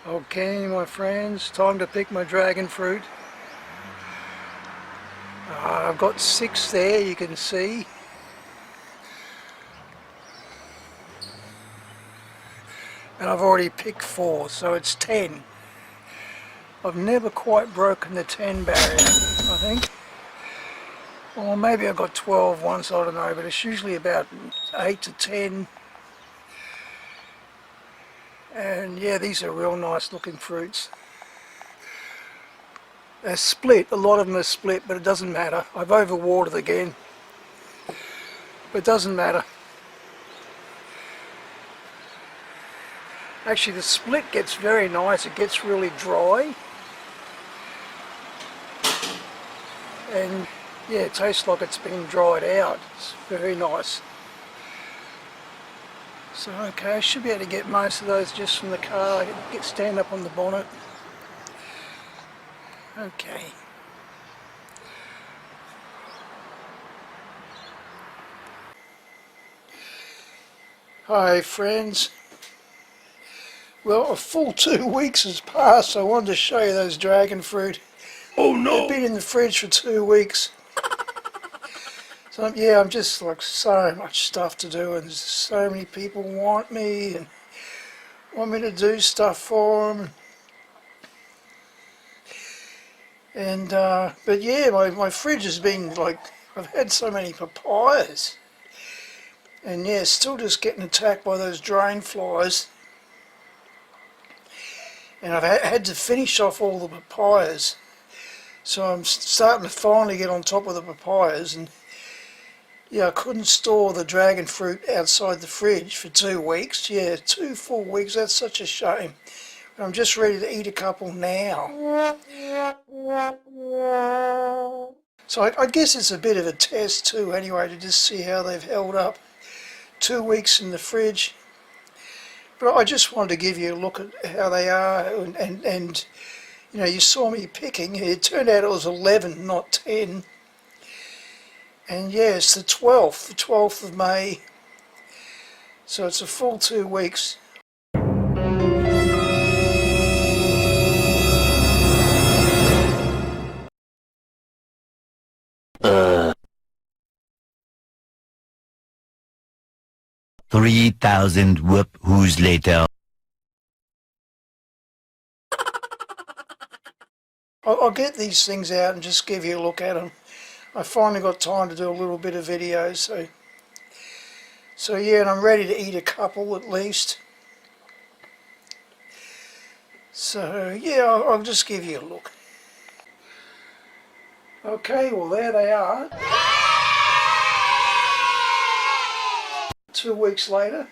Okay, my friends, time to pick my dragon fruit. I've got 6 there, you can see. And I've already picked 4, so it's 10. I've never quite broken the 10 barrier, I think. Or maybe I got 12 once, I don't know, but it's usually about 8 to 10. And yeah, these are real nice looking fruits. They're split, a lot of them are split, but it doesn't matter. I've overwatered again, but it doesn't matter. Actually, the split gets very nice, it gets really dry. And yeah, it tastes like it's been dried out. It's very nice. So okay, I should be able to get most of those just from the car. Stand up on the bonnet. Okay. Hi friends. Well, a full 2 weeks has passed, so I wanted to show you those dragon fruit. Oh no! They've been in the fridge for 2 weeks. So yeah, I'm just like so much stuff to do, and so many people want me to do stuff for them. And but yeah, my fridge has been like, I've had so many papayas, and yeah, still just getting attacked by those drain flies. And I've had to finish off all the papayas, so I'm starting to finally get on top of the papayas. And yeah, I couldn't store the dragon fruit outside the fridge for 2 weeks. Yeah, 2 full weeks, that's such a shame. I'm just ready to eat a couple now. So I guess it's a bit of a test too anyway, to just see how they've held up. 2 weeks in the fridge. But I just wanted to give you a look at how they are, and you know, you saw me picking. It turned out it was 11, not 10. And yeah, it's the 12th of May. So it's a full 2 weeks. 3,000 whoop-whoos later. I'll get these things out and just give you a look at them. I finally got time to do a little bit of video, so yeah, and I'm ready to eat a couple at least. So yeah, I'll just give you a look. Okay, well there they are. 2 weeks later.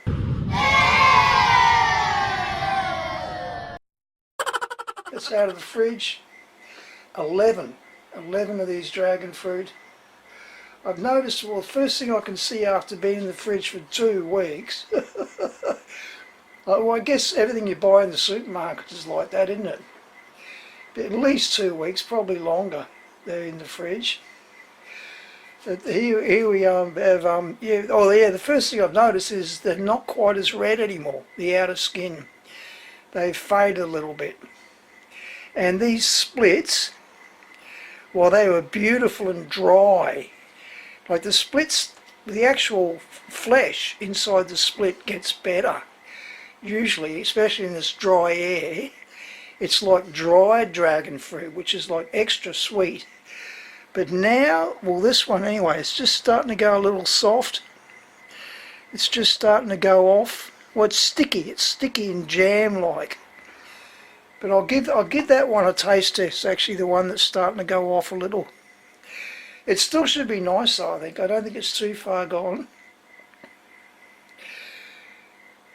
It's out of the fridge. 11 of these dragon fruit. I've noticed, well, the first thing I can see after being in the fridge for 2 weeks, well, I guess everything you buy in the supermarket is like that, isn't it? But at least 2 weeks, probably longer, they're in the fridge. But here we have, yeah, oh yeah, the first thing I've noticed is they're not quite as red anymore, the outer skin. They've faded a little bit. And these splits, while they were beautiful and dry, like the splits, the actual flesh inside the split gets better. Usually, especially in this dry air, it's like dried dragon fruit, which is like extra sweet. But now, well, this one anyway, it's just starting to go a little soft. It's just starting to go off. Well, it's sticky and jam-like. But I'll give that one a taste test, actually, the one that's starting to go off a little. It still should be nice, I think. I don't think it's too far gone.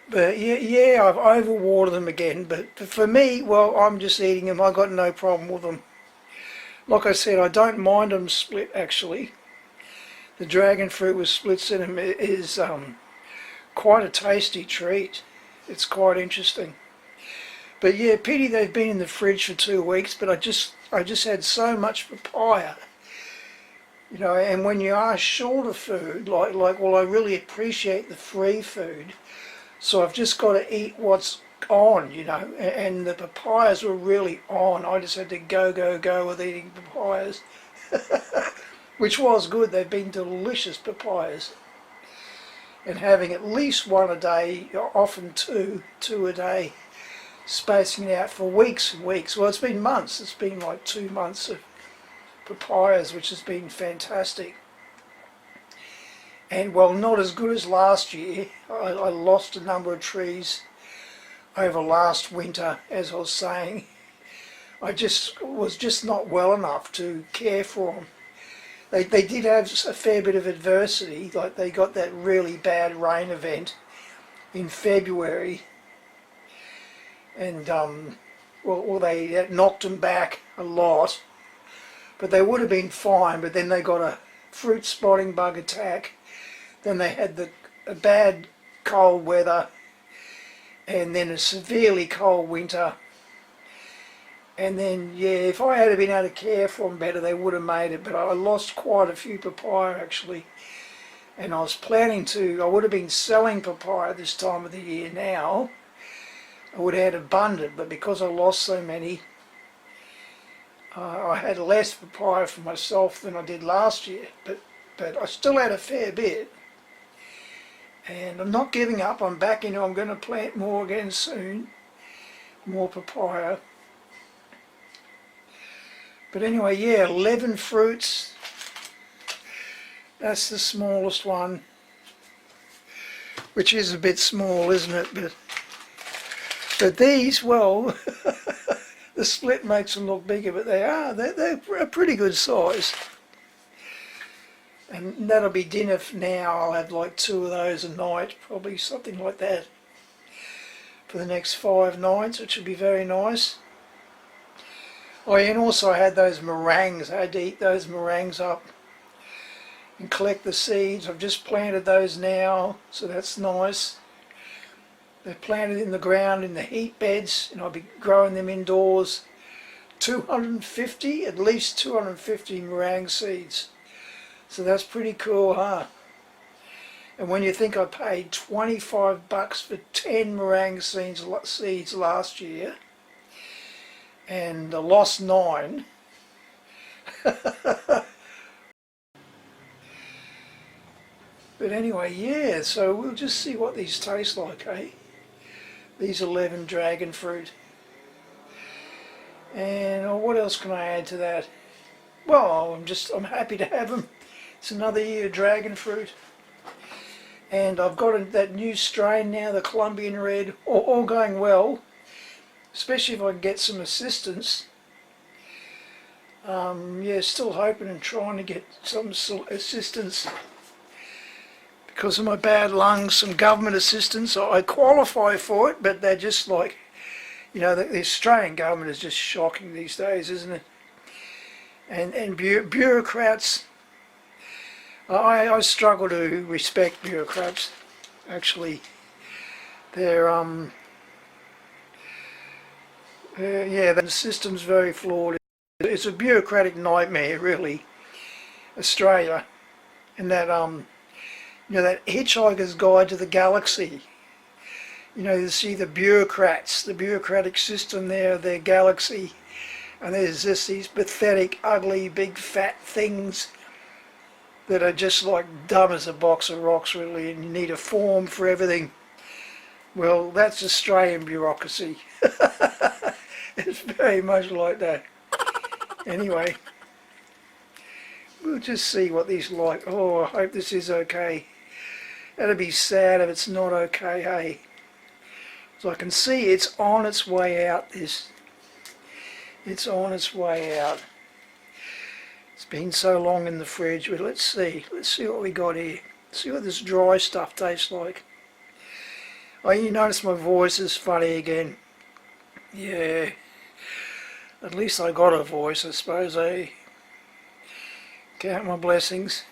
But yeah, I've overwatered them again. But for me, well, I'm just eating them. I got no problem with them. Like I said, I don't mind them split, actually. The dragon fruit with splits in them is quite a tasty treat. It's quite interesting. But yeah, pity they've been in the fridge for 2 weeks, but I just had so much papaya. You know, and when you are short of food, like well, I really appreciate the free food. So I've just got to eat what's on, you know, and the papayas were really on. I just had to go with eating papayas, which was good. They've been delicious papayas. And having at least one a day, often two a day, spacing it out for weeks and weeks. Well, it's been months. It's been like 2 months of papayas, which has been fantastic. And well, not as good as last year. I lost a number of trees over last winter, as I was saying. I was just not well enough to care for them. They did have a fair bit of adversity, like they got that really bad rain event in February, and well, they knocked them back a lot, but they would have been fine. But then they got a fruit spotting bug attack, then they had a bad cold weather, and then a severely cold winter. And then, yeah, if I had been able to care for them better, they would have made it. But I lost quite a few papaya, actually. And I was planning to, I would have been selling papaya this time of the year now. I would have had abundant, but because I lost so many, I had less papaya for myself than I did last year. But I still had a fair bit. And I'm not giving up. I'm back into, I'm going to plant more again soon. More papaya. But anyway, yeah, 11 fruits. That's the smallest one, which is a bit small, isn't it? But these, well, the split makes them look bigger, but they're a pretty good size. And that'll be dinner for now. I'll have like 2 of those a night, probably something like that, for the next 5 nights, which would be very nice. Oh, and also I had those meringues. I had to eat those meringues up and collect the seeds. I've just planted those now, so that's nice. They're planted in the ground in the heat beds, and I'll be growing them indoors. 250, at least 250 meringue seeds. So that's pretty cool, huh? And when you think I paid $25 for 10 meringue seeds last year, and I lost 9. But anyway, yeah, so we'll just see what these taste like, eh? These 11 dragon fruit. And what else can I add to that? Well, I'm happy to have them. It's another year of dragon fruit. And I've got that new strain now, the Colombian Red, all going well. Especially if I can get some assistance. Yeah, still hoping and trying to get some assistance because of my bad lungs, some government assistance. I qualify for it, but they're just like, you know, the Australian government is just shocking these days, isn't it? And bureaucrats, I struggle to respect bureaucrats, actually. They're yeah, the system's very flawed. It's a bureaucratic nightmare, really, Australia. And that, you know, that Hitchhiker's Guide to the Galaxy. You know, you see the bureaucrats, the bureaucratic system there, their galaxy. And there's just these pathetic, ugly, big, fat things that are just like dumb as a box of rocks, really, and you need a form for everything. Well, that's Australian bureaucracy. It's very much like that. Anyway, we'll just see what these are like. Oh, I hope this is okay. That'd be sad if it's not okay, hey? So I can see it's on its way out, this. It's on its way out. It's been so long in the fridge, but let's see. Let's see what we got here. See what this dry stuff tastes like. Oh, you notice my voice is funny again. Yeah. At least I got a voice, I suppose, eh? Count my blessings.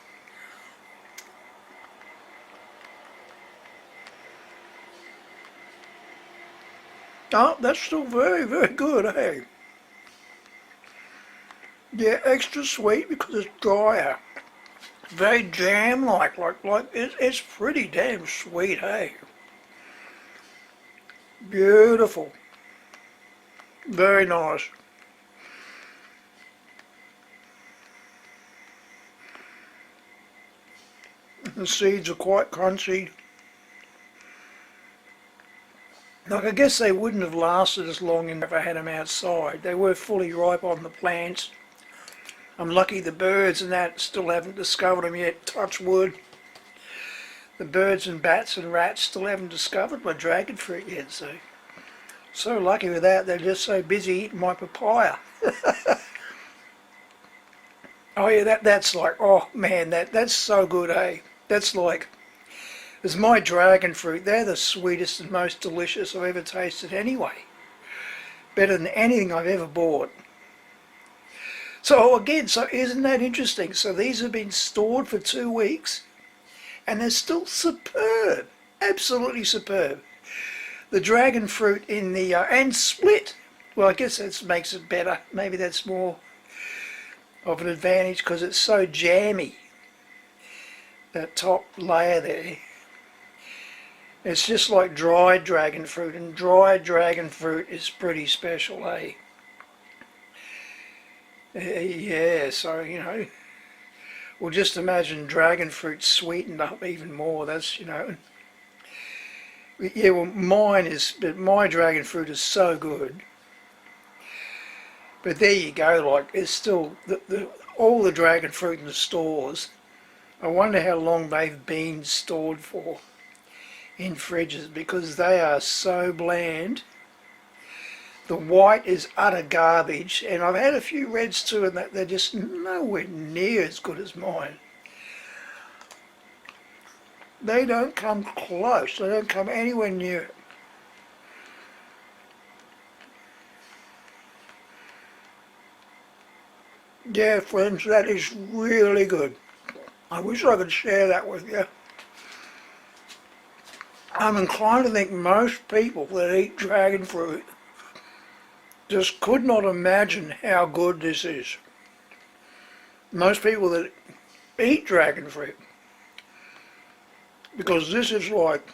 Oh, that's still very, very good, eh? Yeah, extra sweet because it's drier. Very jam-like, it's pretty damn sweet, hey? Beautiful. Very nice. The seeds are quite crunchy. Like, I guess they wouldn't have lasted as long if I had them outside. They were fully ripe on the plants. I'm lucky the birds and that still haven't discovered them yet, touch wood. The birds and bats and rats still haven't discovered my dragon fruit yet, so lucky with that. They're just so busy eating my papaya. Oh yeah, that's like, oh man, that's so good, eh? That's like, it's my dragon fruit. They're the sweetest and most delicious I've ever tasted anyway. Better than anything I've ever bought. So again, so isn't that interesting? So these have been stored for 2 weeks and they're still superb. Absolutely superb. The dragon fruit in the, and split. Well, I guess that makes it better. Maybe that's more of an advantage because it's so jammy. That top layer there. It's just like dried dragon fruit, and dried dragon fruit is pretty special, eh? Yeah, so, you know, well, just imagine dragon fruit sweetened up even more. That's, you know, yeah, well, my dragon fruit is so good. But there you go, like, it's still, all the dragon fruit in the stores, I wonder how long they've been stored for in fridges, because they are so bland. The white is utter garbage, and I've had a few reds too, and they're just nowhere near as good as mine. They don't come close, they don't come anywhere near it. Yeah, friends, that is really good. I wish I could share that with you. I'm inclined to think most people that eat dragon fruit just could not imagine how good this is. Most people that eat dragon fruit, because this is like,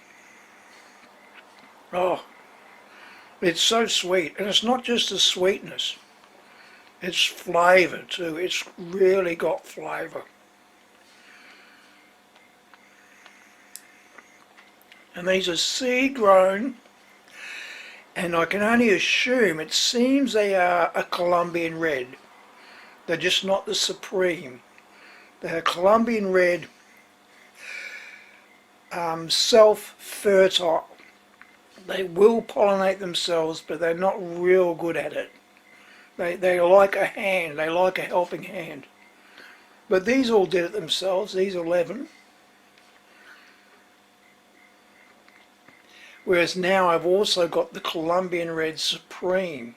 oh, it's so sweet, and it's not just the sweetness, it's flavour too. It's really got flavour. And these are seed grown, and I can only assume, it seems they are a Colombian red. They're just not the supreme. They're Colombian red, self-fertile. They will pollinate themselves, but they're not real good at it. They like a hand, they like a helping hand. But these all did it themselves, these 11. Whereas now I've also got the Colombian Red Supreme,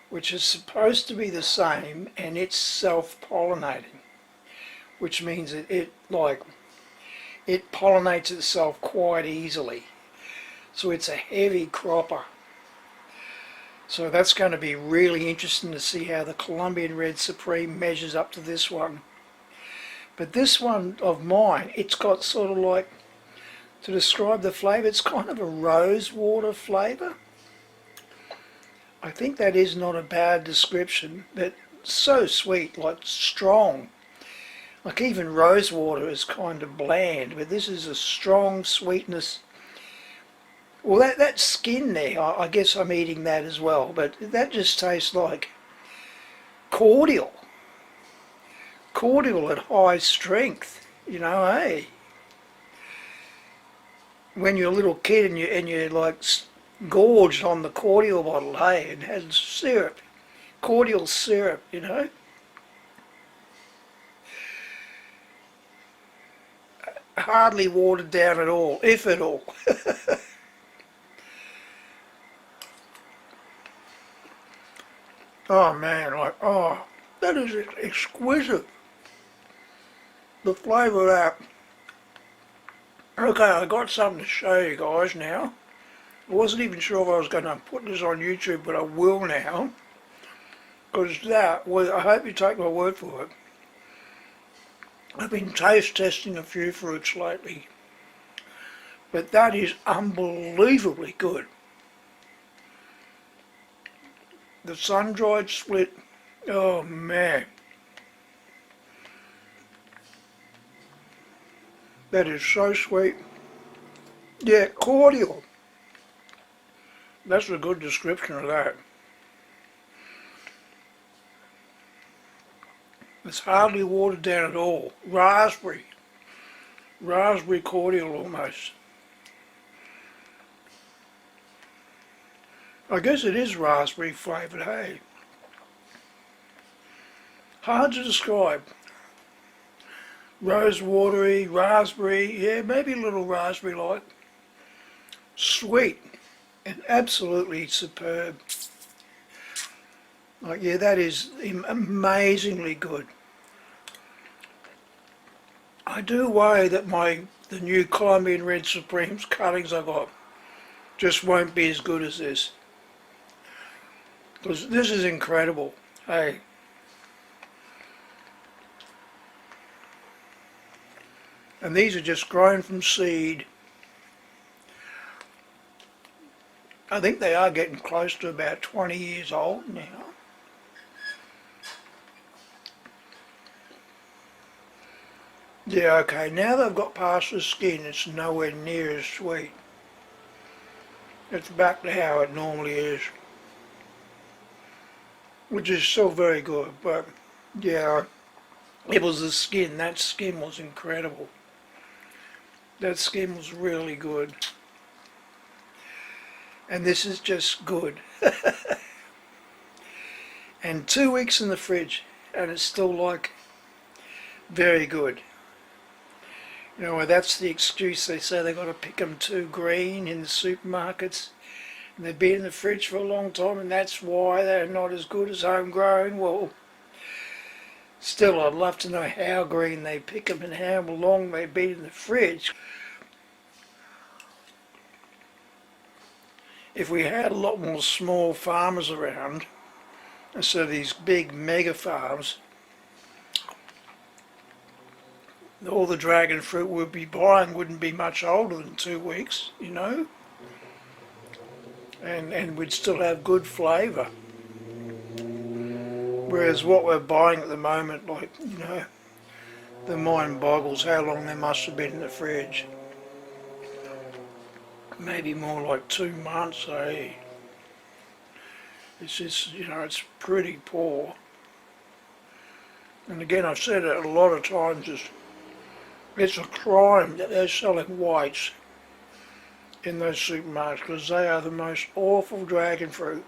which is supposed to be the same, and it's self-pollinating, which means it pollinates itself quite easily. So it's a heavy cropper. So that's going to be really interesting to see how the Colombian Red Supreme measures up to this one. But this one of mine, it's got sort of like, to describe the flavour, it's kind of a rose water flavour. I think that is not a bad description, but so sweet, like strong. Like even rose water is kind of bland, but this is a strong sweetness. Well, that skin there, I guess I'm eating that as well, but that just tastes like cordial. Cordial at high strength, you know, eh? When you're a little kid and you're like gorged on the cordial bottle, hey, and had syrup, cordial syrup, you know. Hardly watered down at all, if at all. Oh man, like, oh, that is exquisite. The flavour of that. Okay, I got something to show you guys now. I wasn't even sure if I was going to put this on YouTube, but I will now. Because that, well, I hope you take my word for it. I've been taste testing a few fruits lately. But that is unbelievably good. The sun-dried split, oh man. That is so sweet. Yeah, cordial. That's a good description of that. It's hardly watered down at all. Raspberry. Raspberry cordial almost. I guess it is raspberry flavoured, hey. Hard to describe. Rose watery, raspberry, yeah, maybe a little raspberry like. Sweet and absolutely superb. Like, yeah, that is amazingly good. I do worry that the new Colombian Red Supremes cuttings I got just won't be as good as this. Because this is incredible, hey. And these are just grown from seed. I think they are getting close to about 20 years old now. Yeah, okay, now they've got past the skin, it's nowhere near as sweet. It's back to how it normally is. Which is still very good, but yeah, it was the skin. That skin was incredible. That skin was really good. And this is just good. And 2 weeks in the fridge, and it's still like very good. You know, that's the excuse. They say they got to pick them too green in the supermarkets. And they've been in the fridge for a long time, and that's why they're not as good as homegrown. Well, still, I'd love to know how green they pick them and how long they've been in the fridge. If we had a lot more small farmers around, instead of these big mega farms, all the dragon fruit we'd be buying wouldn't be much older than 2 weeks, you know, and we'd still have good flavour. Whereas what we're buying at the moment, like, you know, the mind boggles how long they must have been in the fridge. Maybe more like 2 months, eh? It's just, you know, it's pretty poor. And again, I've said it a lot of times, it's a crime that they're selling whites in those supermarkets, because they are the most awful dragon fruit.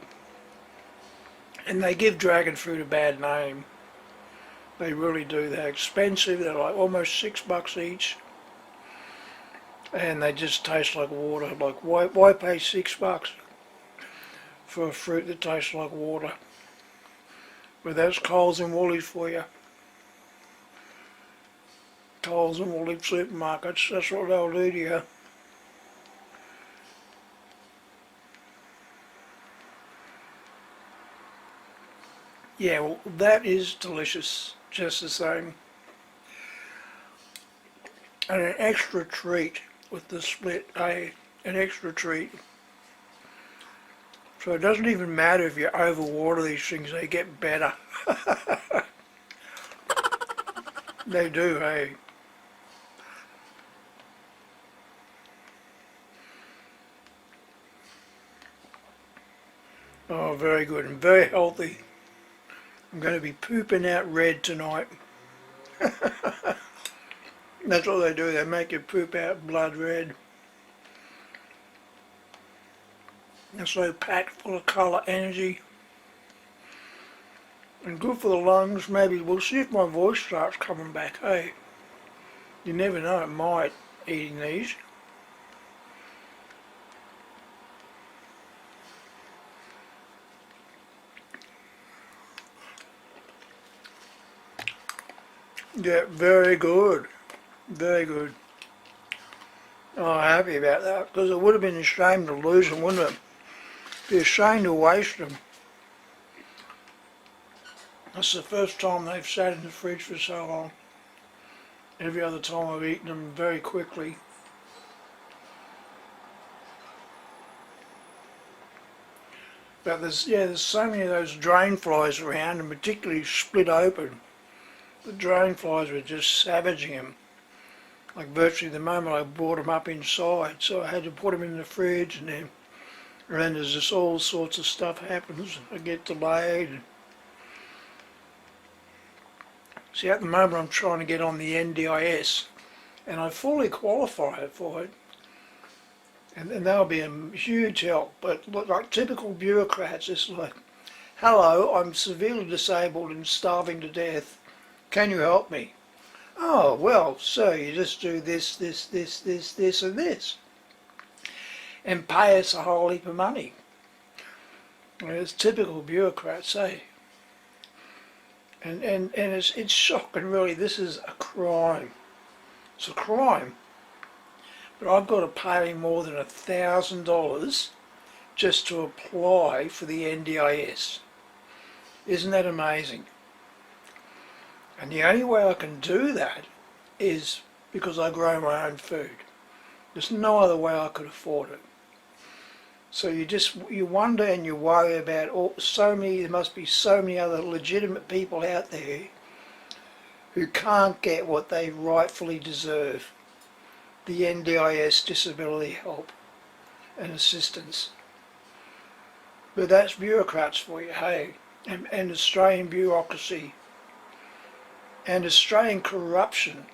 And they give dragon fruit a bad name. They really do. They're expensive. They're like almost $6 each. And they just taste like water. Like, why pay $6 for a fruit that tastes like water? But that's Coles and Woolies for you. Coles and Woolies supermarkets, that's what they'll do to you. Yeah, well, that is delicious, just the same. And an extra treat with the split, an extra treat. So it doesn't even matter if you overwater these things, they get better. They do, hey. Oh, very good and very healthy. I'm going to be pooping out red tonight. That's what they do, they make you poop out blood red. They're so packed full of colour, energy. And good for the lungs. Maybe we'll see if my voice starts coming back, hey. You never know, it might, eating these. Yeah, very good. Very good. Oh, happy about that, because it would have been a shame to lose them, wouldn't it? It'd be a shame to waste them. That's the first time they've sat in the fridge for so long. Every other time I've eaten them very quickly. But there's so many of those drain flies around, and particularly split open. The drain flies were just savaging them. Like virtually the moment I brought them up inside, so I had to put them in the fridge, and then there's just all sorts of stuff happens. I get delayed. See, at the moment I'm trying to get on the NDIS, and I fully qualify for it, and that'll be a huge help. But like typical bureaucrats, it's like, hello, I'm severely disabled and starving to death. Can you help me? Oh, well, sir, you just do this, this, this, this, this, and this, and pay us a whole heap of money. And it's typical bureaucrats, eh? And it's shocking, really. This is a crime. It's a crime. But I've got to pay more than $1,000 just to apply for the NDIS. Isn't that amazing? And the only way I can do that is because I grow my own food. There's no other way I could afford it. So you wonder and you worry about there must be so many other legitimate people out there who can't get what they rightfully deserve. The NDIS disability help and assistance. But that's bureaucrats for you, hey, and Australian bureaucracy and Australian corruption,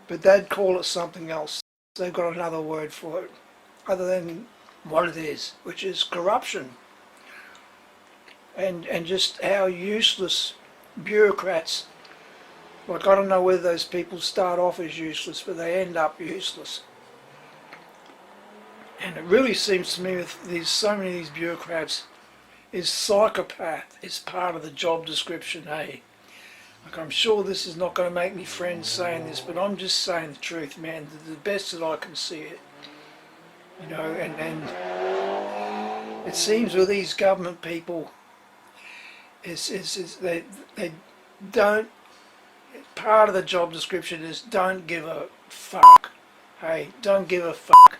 but they'd call it something else. They've got another word for it, other than what it is, which is corruption. And just how useless bureaucrats, like I don't know whether those people start off as useless, but they end up useless. And it really seems to me with so many of these bureaucrats, is psychopath is part of the job description, hey? Like, I'm sure this is not going to make me friends saying this, but I'm just saying the truth, man, the best that I can see it. You know, and it seems with these government people, they don't, part of the job description is don't give a fuck. Hey, don't give a fuck.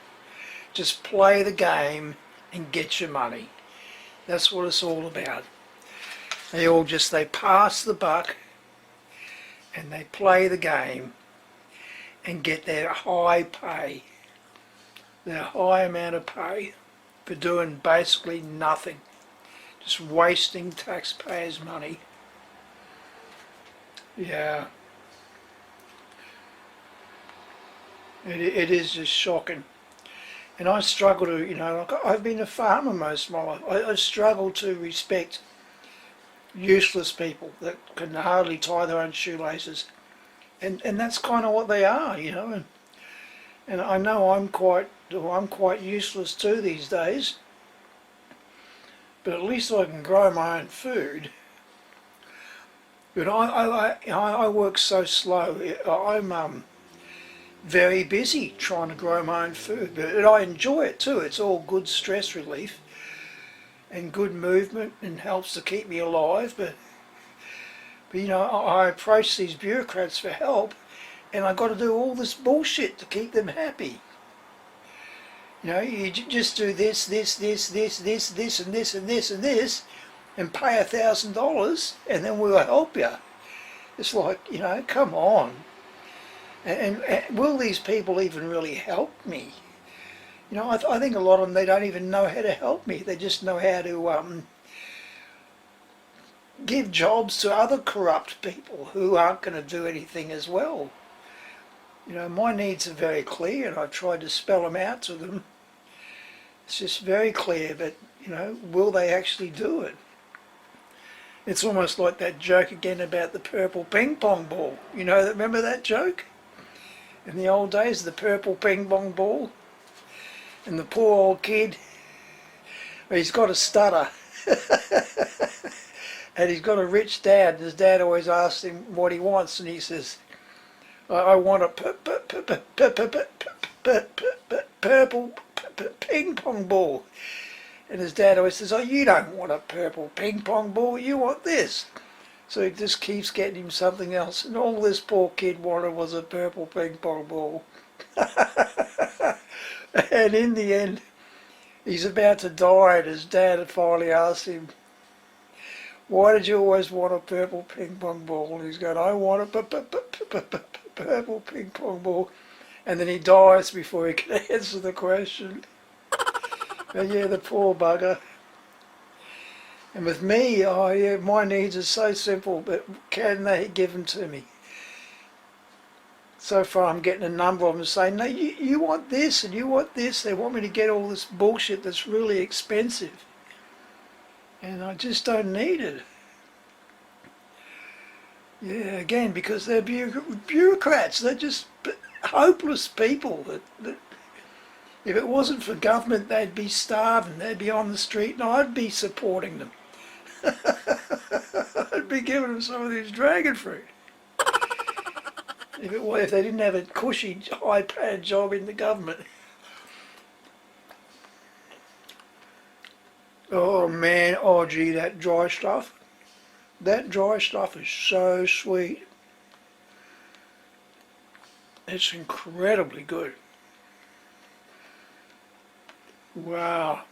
Just play the game and get your money. That's what it's all about. They pass the buck and they play the game and get their high pay, their high amount of pay for doing basically nothing, just wasting taxpayers' money. Yeah, it is just shocking. And I struggle to, like I've been a farmer most of my life. I struggle to respect useless people that can hardly tie their own shoelaces, and that's kind of what they are, and I know I'm quite useless too these days, but at least I can grow my own food. But I work so slow. I'm very busy trying to grow my own food, but I enjoy it too. It's all good stress relief and good movement and helps to keep me alive, but I approach these bureaucrats for help, and I've got to do all this bullshit to keep them happy. You just do this, this, this, this, this, this, and this, and this, and this, and pay $1,000, and then we'll help you. It's like, come on. And will these people even really help me? I think a lot of them, they don't even know how to help me. They just know how to give jobs to other corrupt people who aren't going to do anything as well. My needs are very clear, and I've tried to spell them out to them. It's just very clear, but, will they actually do it? It's almost like that joke again about the purple ping pong ball. Remember that joke? In the old days, the purple ping pong ball. And the poor old kid, he's got a stutter. And he's got a rich dad. And his dad always asks him what he wants. And he says, I want a purple ping pong ball. And his dad always says, oh, you don't want a purple ping pong ball, you want this. So he just keeps getting him something else. And all this poor kid wanted was a purple ping pong ball. And in the end, He's about to die and his dad had finally asked him, why did you always want a purple ping pong ball? And he's going, I want a purple ping pong ball. And then he dies before he can answer the question. And yeah, the poor bugger. And with me, oh yeah, my needs are so simple, but can they give them to me? So far I'm getting a number of them saying, no, you want this and you want this. They want me to get all this bullshit that's really expensive. And I just don't need it. Yeah, again, because they're bureaucrats. They're just hopeless people. That if it wasn't for government, they'd be starving. They'd be on the street and I'd be supporting them. I'd be giving them some of this dragon fruit. If they didn't have a cushy, high-paid job in the government. Oh man, oh gee, that dry stuff. That dry stuff is so sweet. It's incredibly good. Wow.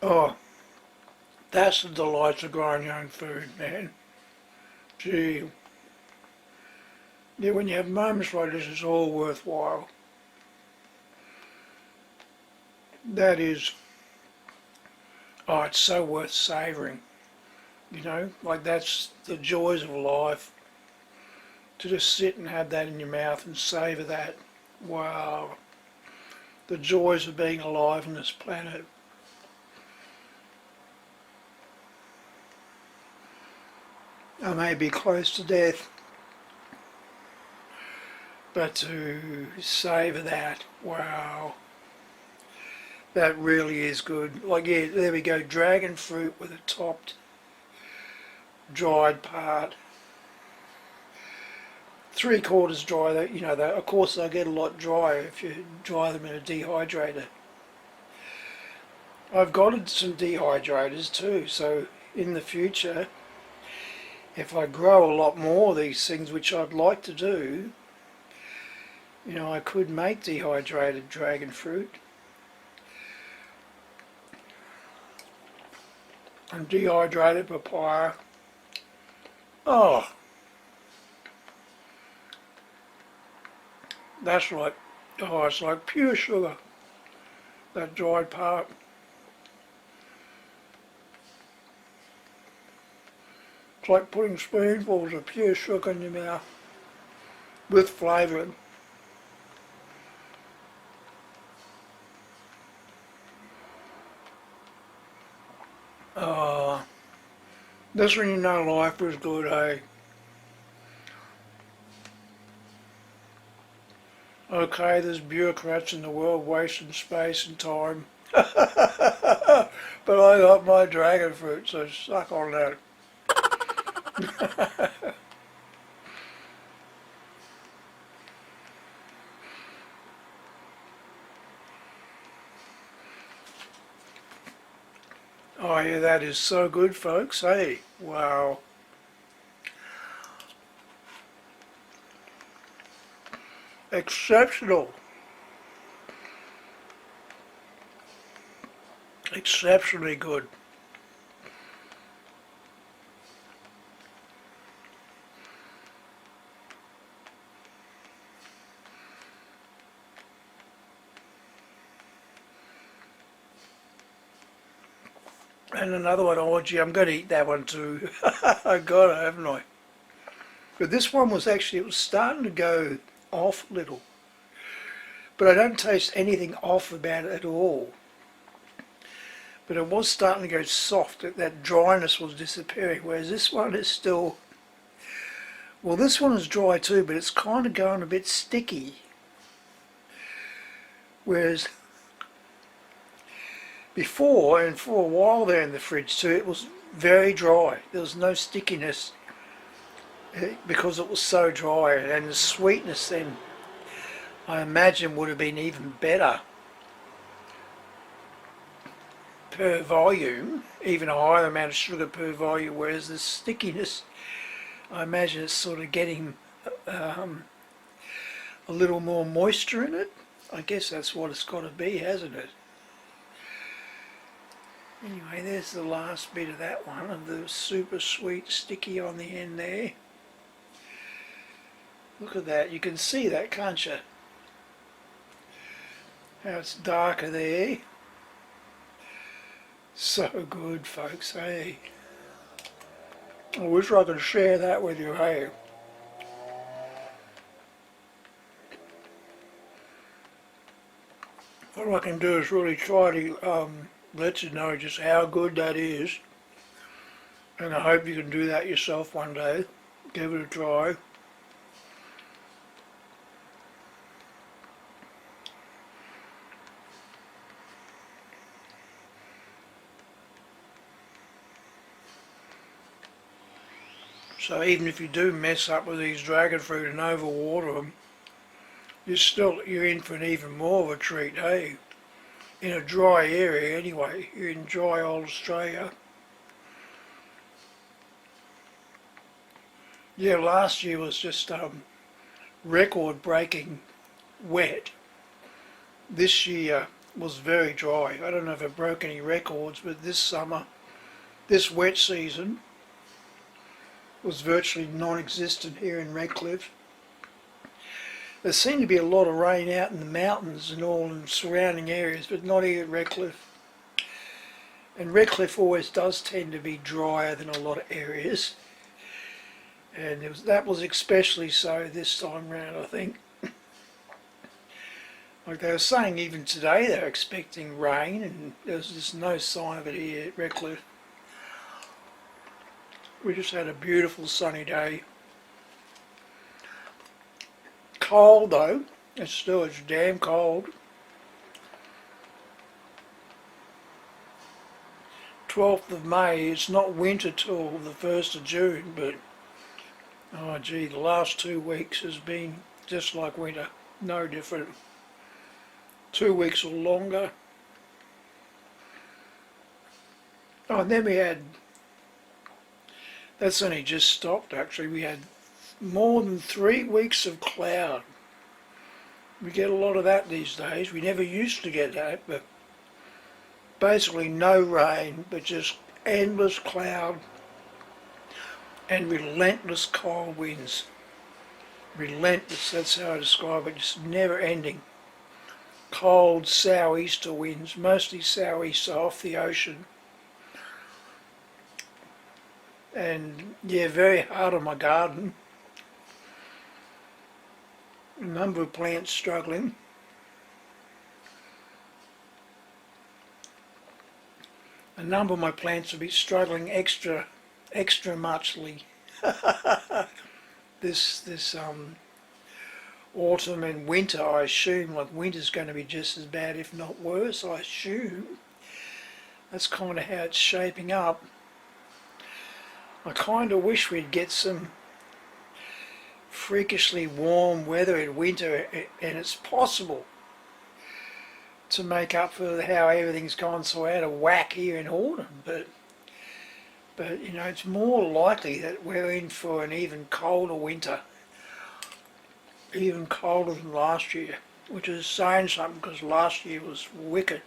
Oh, that's the delights of growing your own food, man. Gee. Yeah, when you have moments like this, it's all worthwhile. That is, oh, it's so worth savouring. You know, like that's the joys of life. To just sit and have that in your mouth and savour that. Wow. The joys of being alive on this planet. I may be close to death, but to savour that, wow. That really is good. Like, yeah, there we go, dragon fruit with a topped, dried part. 3/4 dry, that you know, that of course they'll get a lot drier if you dry them in a dehydrator. I've got some dehydrators too, so in the future, if I grow a lot more of these things, which I'd like to do, you know, I could make dehydrated dragon fruit. And dehydrated papaya. Oh, that's like, oh, it's like pure sugar, that dried part. It's like putting spoonfuls of pure sugar in your mouth with flavouring. Oh, that's when you know life is good, eh? Okay, there's bureaucrats in the world wasting space and time. But I got my dragon fruit, so suck on that. Oh yeah, that is so good, folks. Hey, wow. Exceptional. Exceptionally good. And another one, oh gee, I'm going to eat that one too. I got it, haven't I? But this one was actually, it was starting to go off a little. But I don't taste anything off about it at all. But it was starting to go soft, that dryness was disappearing, whereas this one is still, well this one is dry too, but it's kind of going a bit sticky. Whereas before, and for a while there in the fridge too, it was very dry. There was no stickiness because it was so dry, and the sweetness then I imagine would have been even better per volume, even a higher amount of sugar per volume, whereas the stickiness, I imagine it's sort of getting a little more moisture in it. I guess that's what it's got to be, hasn't it? Anyway, there's the last bit of that one, of the super sweet sticky on the end there. Look at that, you can see that, can't you? How it's darker there. So good, folks, hey. I wish I could share that with you, hey. What I can do is really try to let you know just how good that is. And I hope you can do that yourself one day. Give it a try. So even if you do mess up with these dragon fruit and overwater them, you're in for an even more of a treat, hey? In a dry area anyway, you're in dry old Australia. Yeah, last year was just record-breaking wet. This year was very dry. I don't know if it broke any records, but this summer, this wet season, was virtually non-existent here in Redcliffe. There seemed to be a lot of rain out in the mountains and all in surrounding areas, but not here at Redcliffe. And Redcliffe always does tend to be drier than a lot of areas. And that was especially so this time round, I think. Like they were saying even today they're expecting rain, and there's just no sign of it here at Redcliffe. We just had a beautiful sunny day. Cold though, it's damn cold. 12th of May, it's not winter till the 1st of June, but oh gee, the last 2 weeks has been just like winter, no different. 2 weeks or longer. Oh, and then we had, that's only just stopped actually, we had more than 3 weeks of cloud. We get a lot of that these days. We never used to get that, but basically no rain, but just endless cloud and relentless cold winds. Relentless, that's how I describe it, just never ending. Cold sou'easter winds, mostly sou'easter off the ocean. And yeah, very hard on my garden. A number of plants struggling. A number of my plants will be struggling extra muchly. this autumn and winter, I assume. Like winter's going to be just as bad, if not worse, I assume. That's kind of how it's shaping up. I kind of wish we'd get some freakishly warm weather in winter, and it's possible to make up for how everything's gone so out of whack here in autumn, but you know, it's more likely that we're in for an even colder winter, even colder than last year, which is saying something because last year was wicked.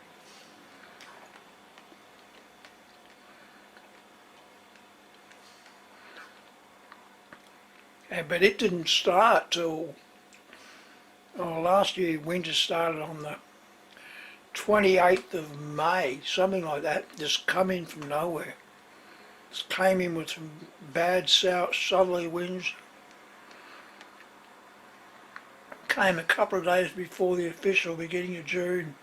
But it didn't start till, last year winter started on the 28th of May, something like that, just come in from nowhere. Just came in with some bad southerly winds. Came a couple of days before the official beginning of June.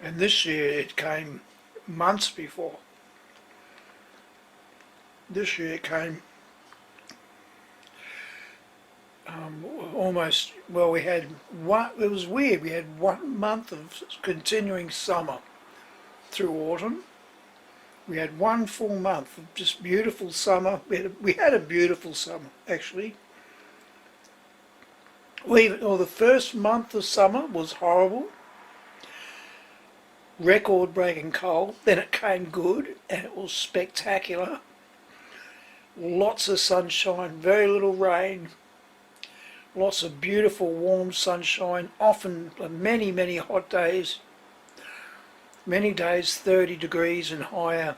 And this year it came months before. This year it came almost, well, we had one, it was weird, we had 1 month of continuing summer through autumn. We had 1 full month of just beautiful summer. We had a beautiful summer, actually. The first month of summer was horrible, record-breaking cold. Then it came good, and it was spectacular. Lots of sunshine, very little rain. lots of beautiful warm sunshine, often many hot days, many days 30 degrees and higher.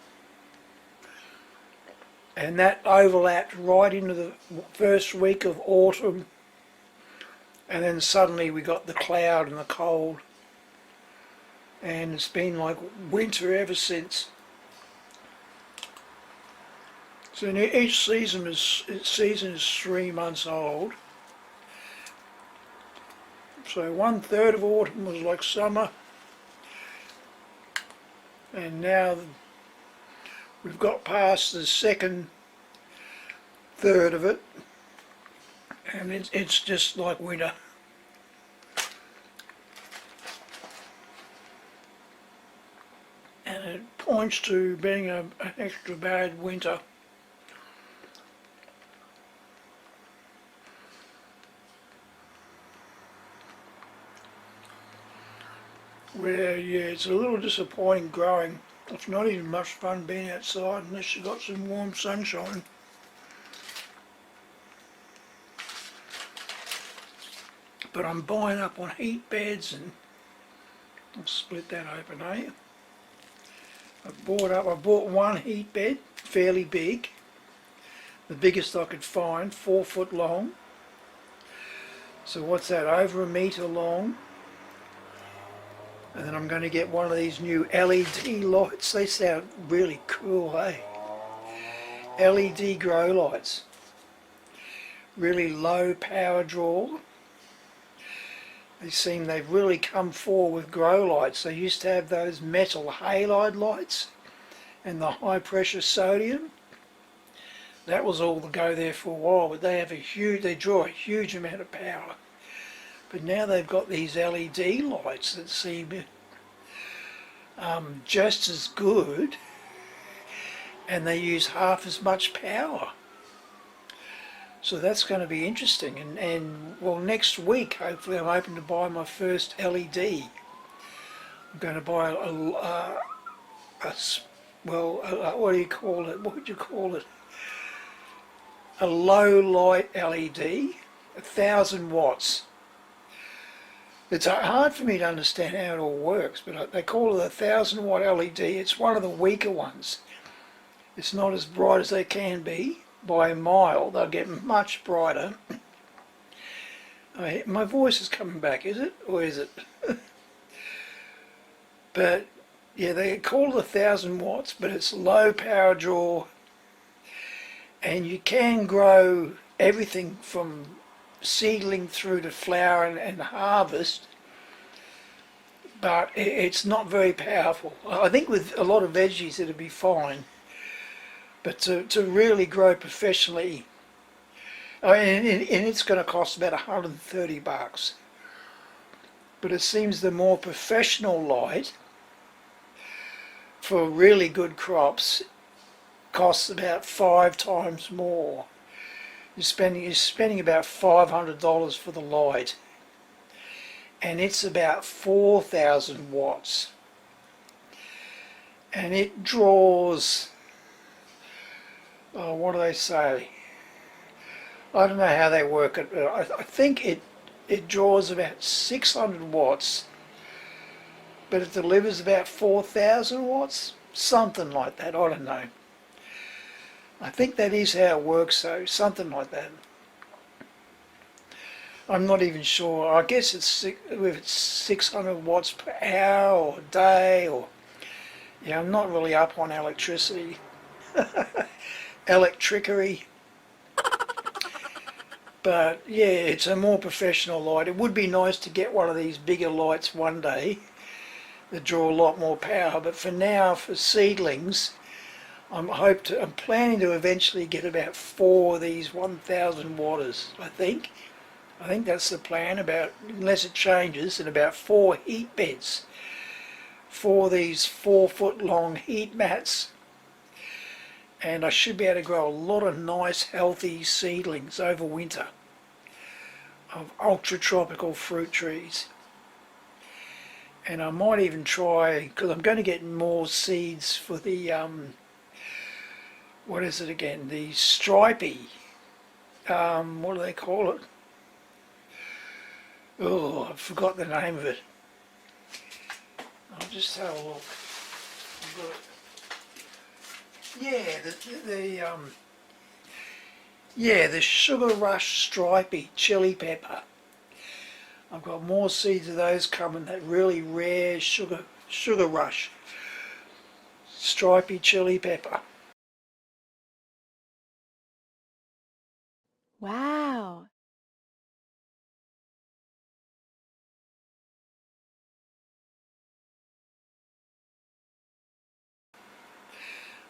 And that overlapped right into the first week of autumn, and then suddenly we got the cloud and the cold, and it's been like winter ever since. So each season is 3 months old. So 1/3 of autumn was like summer, and now we've got past the second third of it, and it's just like winter. And it points to being an extra bad winter. Where, yeah, it's a little disappointing growing. It's not even much fun being outside unless you've got some warm sunshine. But I'm buying up on heat beds, and I'll split that open, eh? I bought one heat bed, fairly big, the biggest I could find, 4 foot long. So what's that, over 1 metre long? And then I'm going to get one of these new LED lights. They sound really cool, eh? LED grow lights. Really low power draw. They've really come forward with grow lights. They used to have those metal halide lights and the high pressure sodium. That was all to go there for a while, but they draw a huge amount of power. But now they've got these LED lights that seem just as good, and they use half as much power. So that's going to be interesting. And well, next week, hopefully, I'm hoping to buy my first LED. I'm going to buy what do you call it? What would you call it? A low light LED, 1,000 watts. It's hard for me to understand how it all works, but they call it a 1,000 watt LED. It's one of the weaker ones. It's not as bright as they can be by a mile. They'll get much brighter. My voice is coming back, is it? Or is it? But yeah, they call it 1,000 watts, but it's low power draw. And you can grow everything from seedling through to flower and harvest, but it's not very powerful. I think with a lot of veggies it'd be fine, but to really grow professionally, and it's going to cost about $130. But it seems the more professional light for really good crops costs about 5 times more. You're spending about $500 for the light, and it's about 4,000 watts, and it draws, what do they say? I don't know how they work it, but I think it draws about 600 watts, but it delivers about 4,000 watts, something like that. I don't know. I think that is how it works, though, something like that. I'm not even sure. I guess it's 600 watts per hour or day, or yeah, I'm not really up on electricity, electricery. But yeah, it's a more professional light. It would be nice to get one of these bigger lights one day that draw a lot more power. But for now, for seedlings, I'm planning to eventually get about 4 of these 1,000 watters. I think that's the plan. Unless it changes, and about 4 heat beds, 4 of these 4 foot long heat mats, and I should be able to grow a lot of nice healthy seedlings over winter of ultra tropical fruit trees. And I might even try, because I'm going to get more seeds for the what is it again? The stripy, what do they call it? Oh, I forgot the name of it. I'll just have a look. I've got it. Yeah, the Sugar Rush Stripey Chili Pepper. I've got more seeds of those coming, that really rare Sugar Rush Stripey Chili Pepper. Wow.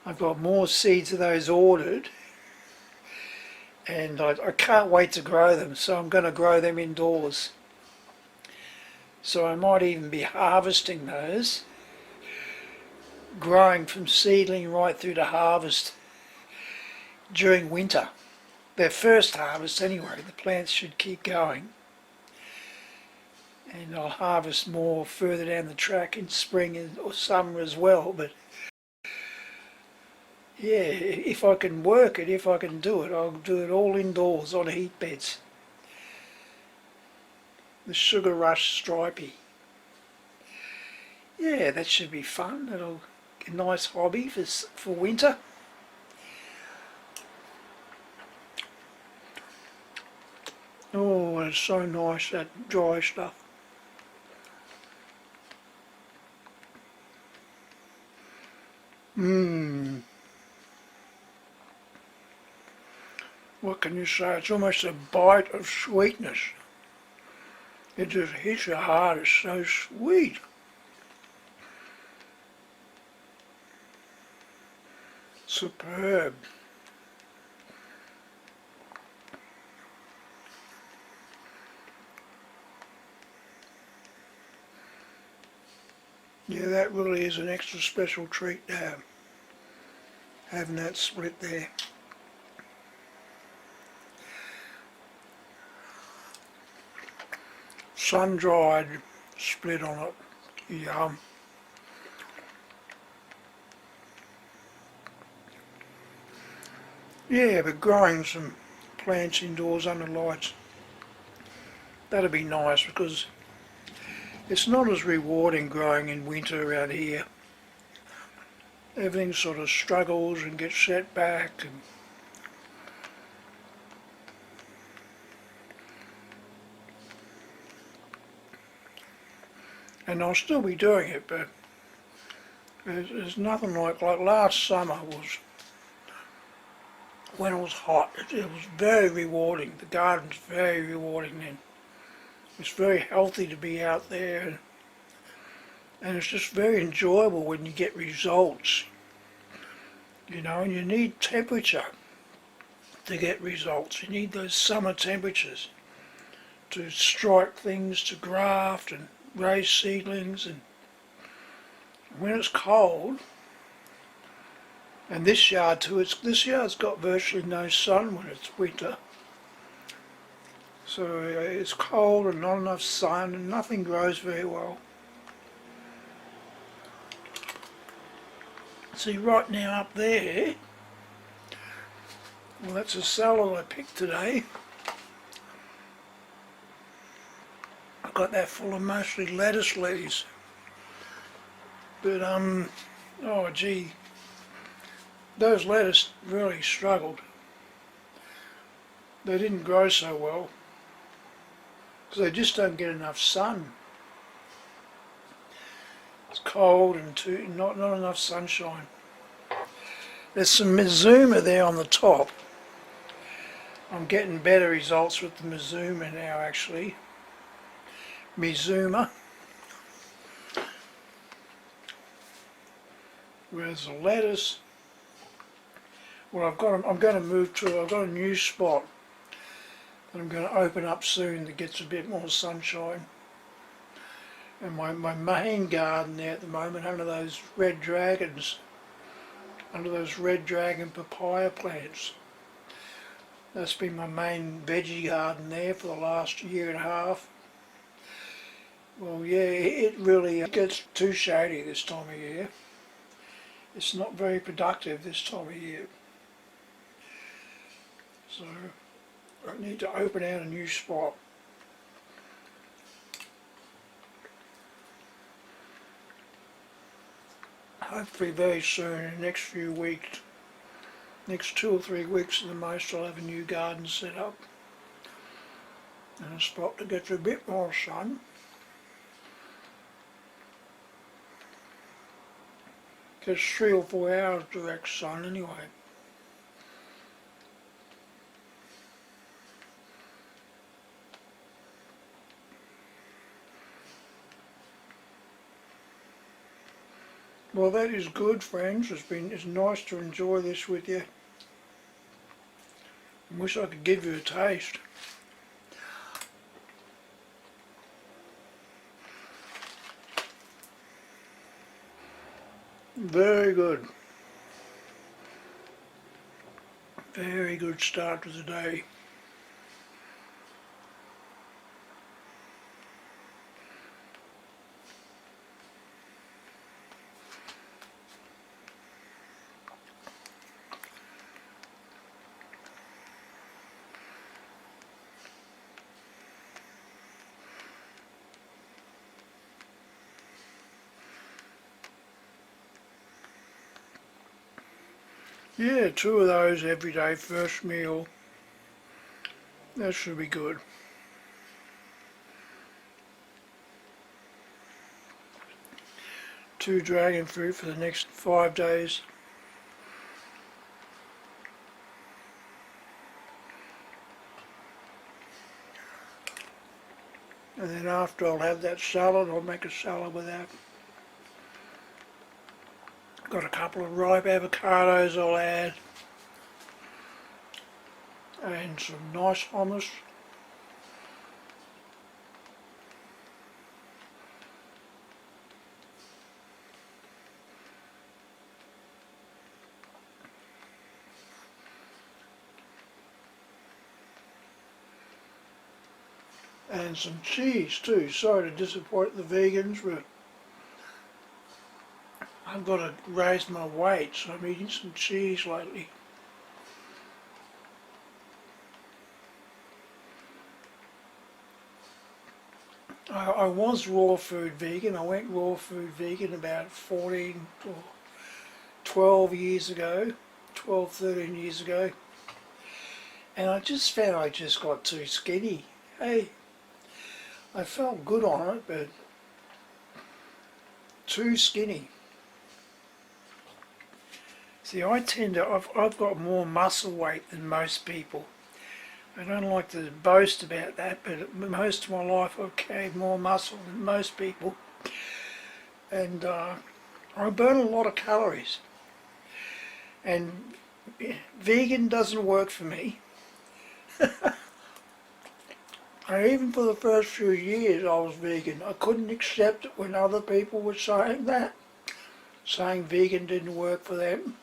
I've got more seeds of those ordered, and I can't wait to grow them, so I'm going to grow them indoors. So I might even be harvesting those, growing from seedling right through to harvest during winter. Their first harvest anyway, the plants should keep going. And I'll harvest more further down the track in spring or summer as well, but yeah, if I can work it, if I can do it, I'll do it all indoors on heat beds. The Sugar Rush Stripey. Yeah, that should be fun. That'll be a nice hobby for winter. Oh, it's so nice, that dry stuff. Mmm. What can you say? It's almost a bite of sweetness. It just hits your heart. It's so sweet. Superb. Yeah, that really is an extra special treat to have. Having that split there. Sun-dried split on it. Yum. Yeah, but growing some plants indoors under lights, that'd be nice, because it's not as rewarding growing in winter around here. Everything sort of struggles and gets set back, and I'll still be doing it, but there's nothing like last summer was, when it was hot. It was very rewarding. The garden's very rewarding then. It's very healthy to be out there, and it's just very enjoyable when you get results. You know, and you need temperature to get results. You need those summer temperatures to strike things, to graft and raise seedlings. And when it's cold, and this yard too, this yard's got virtually no sun when it's winter. So it's cold and not enough sun, and nothing grows very well. See, right now up there, well, that's a salad I picked today. I've got that full of mostly lettuce leaves. But oh gee, those lettuce really struggled. They didn't grow so well, because they just don't get enough sun. It's cold and not enough sunshine. There's some Mizuma there on the top. I'm getting better results with the Mizuma now, actually. Mizuma. Whereas the lettuce, well, I've got a new spot that I'm going to open up soon that gets a bit more sunshine. And my main garden there at the moment, under those red dragon papaya plants. That's been my main veggie garden there for the last year and a half. Well, yeah, it really gets too shady this time of year. It's not very productive this time of year. So I need to open out a new spot. hopefully very soon, in the next few weeks, next 2 or 3 weeks at the most, I'll have a new garden set up and a spot to get a bit more sun. Gets 3 or 4 hours direct sun anyway. Well, that is good, friends. It's nice to enjoy this with you. I wish I could give you a taste. Very good. Very good start to the day. Yeah, 2 of those every day, first meal. That should be good. Two dragon fruit for the next 5 days. And then after I'll have that salad, I'll make a salad with that. Got a couple of ripe avocados I'll add. And some nice hummus. And some cheese too. Sorry to disappoint the vegans, but I've got to raise my weight, so I'm eating some cheese lately. I was raw food vegan. I went raw food vegan about 14 or 12 years ago, 12, 13 years ago. And I just found I just got too skinny. Hey, I felt good on it, but too skinny. See, I've got more muscle weight than most people. I don't like to boast about that, but most of my life I've carried more muscle than most people. And I burn a lot of calories. And vegan doesn't work for me. And even for the first few years I was vegan, I couldn't accept it when other people were saying that. Saying vegan didn't work for them.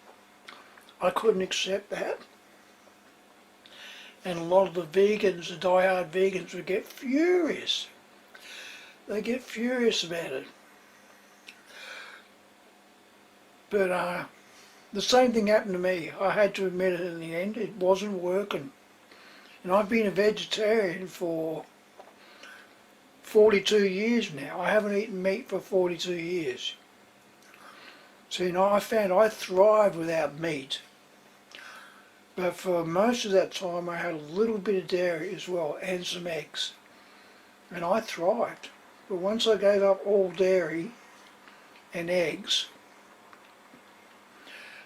I couldn't accept that. And a lot of the vegans, the die-hard vegans, would get furious. They get furious about it. But the same thing happened to me. I had to admit it in the end. It wasn't working. And I've been a vegetarian for 42 years now. I haven't eaten meat for 42 years. So, you know, I found I thrive without meat. But for most of that time I had a little bit of dairy as well and some eggs. And I thrived. But once I gave up all dairy and eggs,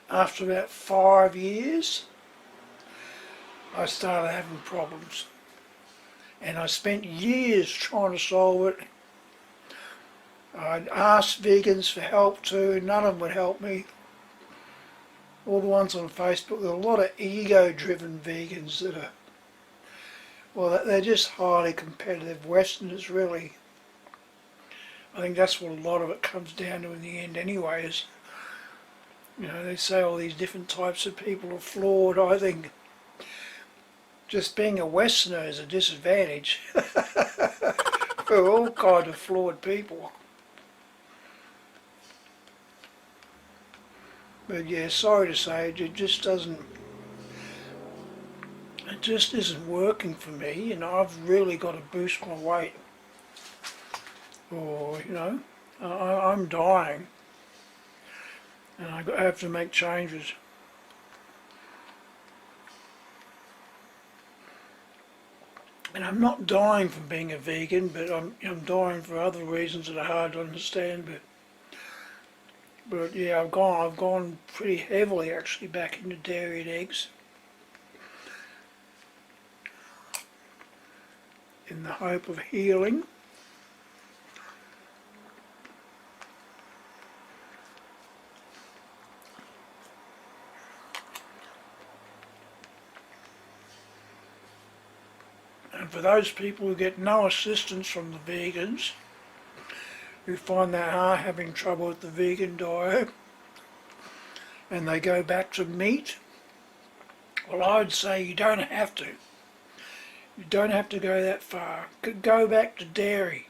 after about 5 years, I started having problems. And I spent years trying to solve it. I'd asked vegans for help too, none of them would help me. All the ones on Facebook, there are a lot of ego-driven vegans that are, well, they're just highly competitive Westerners, really. I think that's what a lot of it comes down to in the end anyway, is, you know, they say all these different types of people are flawed. I think just being a Westerner is a disadvantage. We're all kind of flawed people. But yeah, sorry to say, it just isn't working for me. You know, I've really got to boost my weight. Or, you know, I'm dying. and I have to make changes. And I'm not dying from being a vegan, but I'm dying for other reasons that are hard to understand. But yeah, I've gone pretty heavily actually back into dairy and eggs, in the hope of healing. And for those people who get no assistance from the vegans, who find they are having trouble with the vegan diet, and they go back to meat, well, I would say you don't have to. You don't have to go that far. Go back to dairy.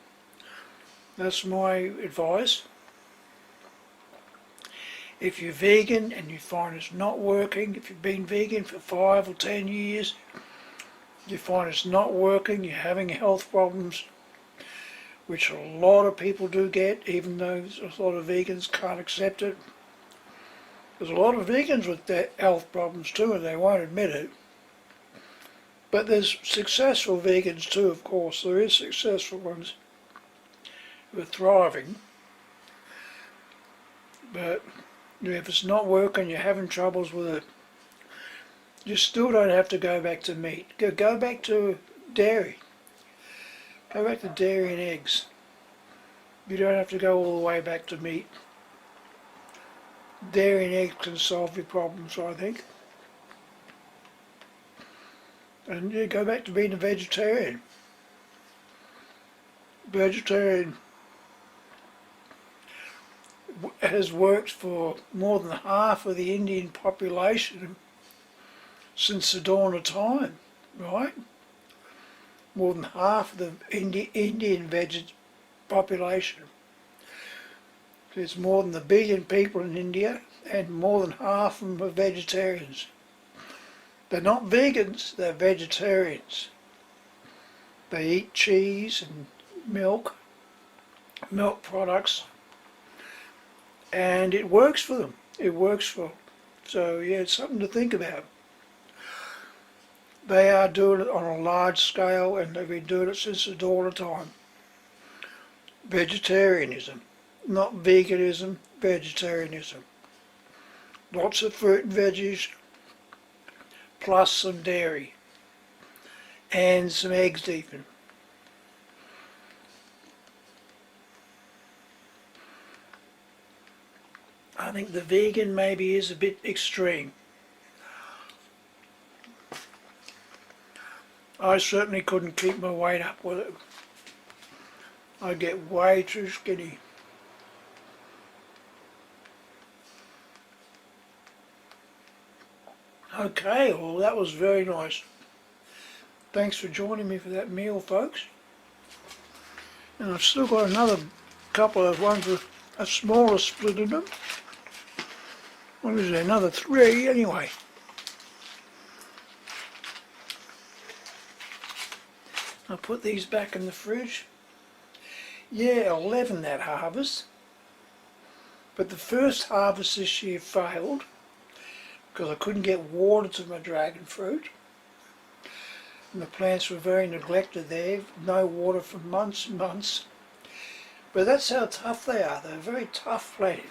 That's my advice. If you're vegan and you find it's not working, if you've been vegan for 5 or 10 years, you find it's not working, you're having health problems, which a lot of people do get, even though a lot of vegans can't accept it. There's a lot of vegans with their health problems too, and they won't admit it. But there's successful vegans too, of course. There is successful ones who are thriving. But if it's not working, you're having troubles with it, you still don't have to go back to meat. Go back to dairy. Go back to dairy and eggs. You don't have to go all the way back to meat. Dairy and eggs can solve your problems, I think. And you go back to being a vegetarian. Vegetarian has worked for more than half of the Indian population since the dawn of time, right? More than half of the Indian population. There's more than 1 billion people in India, and more than half of them are vegetarians. They're not vegans, they're vegetarians. They eat cheese and milk products, and it works for them. It works for them. So yeah, it's something to think about. They are doing it on a large scale, and they've been doing it since the dawn of time. Vegetarianism, not veganism, vegetarianism. Lots of fruit and veggies, plus some dairy, and some eggs even. I think the vegan maybe is a bit extreme. I certainly couldn't keep my weight up with it. I get way too skinny. Okay, well that was very nice. Thanks for joining me for that meal, folks. And I've still got another couple of ones with a smaller split in them. What is there, another 3 anyway. I'll put these back in the fridge. Yeah, 11 that harvest. But the first harvest this year failed because I couldn't get water to my dragon fruit. And the plants were very neglected there, no water for months and months. But that's how tough they are. They're very tough planted.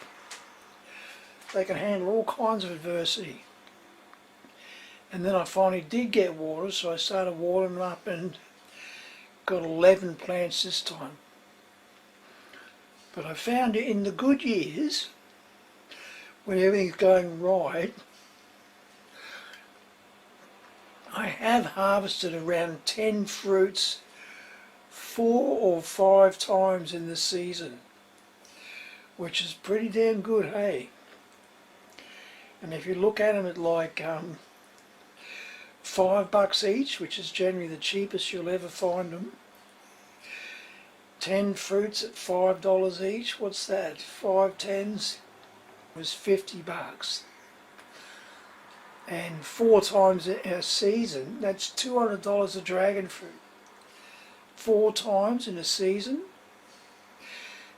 They can handle all kinds of adversity. And then I finally did get water, so I started watering them up and got 11 plants this time. But I found it in the good years, when everything's going right, I have harvested around 10 fruits 4 or 5 times in the season, which is pretty damn good, hey? And if you look at them at like $5 each, which is generally the cheapest you'll ever find them, 10 fruits at $5 each, what's that? 5 tens was $50. And 4 times in a season, that's $200 a dragon fruit. 4 times in a season,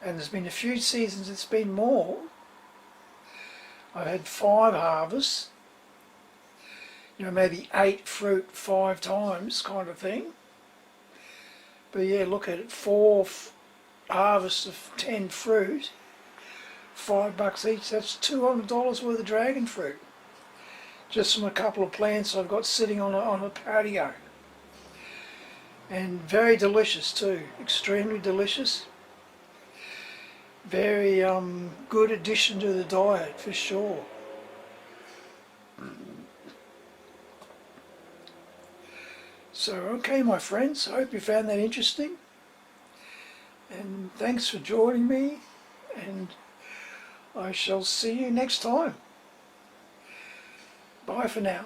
and there's been a few seasons it's been more. I've had 5 harvests, you know, maybe 8 fruit 5 times kind of thing. But yeah, look at it, 4 harvests of 10 fruit, $5 each, that's $200 worth of dragon fruit. Just from a couple of plants I've got sitting on a patio. And very delicious too, extremely delicious. Very good addition to the diet for sure. So okay my friends, I hope you found that interesting. And thanks for joining me, and I shall see you next time. Bye for now.